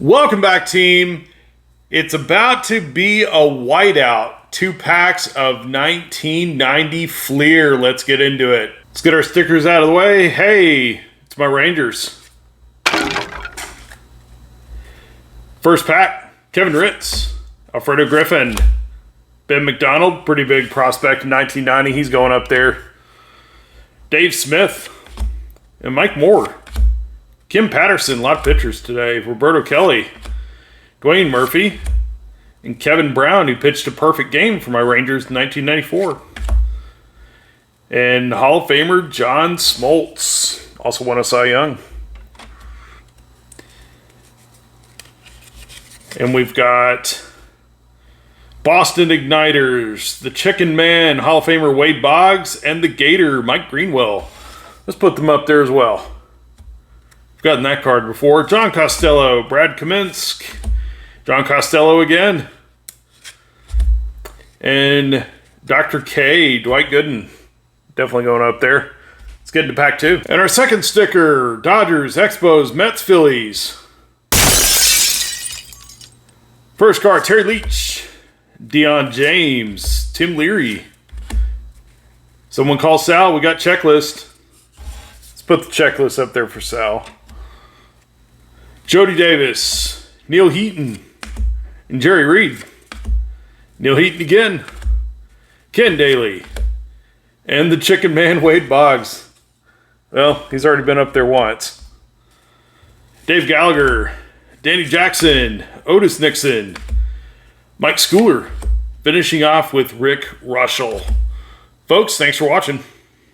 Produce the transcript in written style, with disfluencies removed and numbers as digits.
Welcome back, team. It's about to be a whiteout. 2 packs of 1990 FLEER. Let's get into it. Let's get our stickers out of the way. Hey, it's my Rangers. First pack, Kevin Ritz, Alfredo Griffin, Ben McDonald, pretty big prospect in 1990. He's going up there. Dave Smith and Mike Moore. Kim Patterson, a lot of pitchers today. Roberto Kelly, Dwayne Murphy, and Kevin Brown, who pitched a perfect game for my Rangers in 1994. And Hall of Famer John Smoltz, also won a Cy Young. And we've got Boston Igniters, the Chicken Man, Hall of Famer Wade Boggs, and the Gator, Mike Greenwell. Let's put them up there as well. We've gotten that card before. John Costello, Brad Kaminsky, John Costello again. And Dr. K, Dwight Gooden, definitely going up there. Let's get into pack 2. And our second sticker, Dodgers, Expos, Mets, Phillies. First card, Terry Leach, Deion James, Tim Leary. Someone call Sal, we got checklist. Let's put the checklist up there for Sal. Jody Davis, Neil Heaton, and Jerry Reed. Neil Heaton again, Ken Daly, and the Chicken Man Wade Boggs. Well, he's already been up there once. Dave Gallagher, Danny Jackson, Otis Nixon, Mike Schooler, finishing off with Rick Russell. Folks, thanks for watching.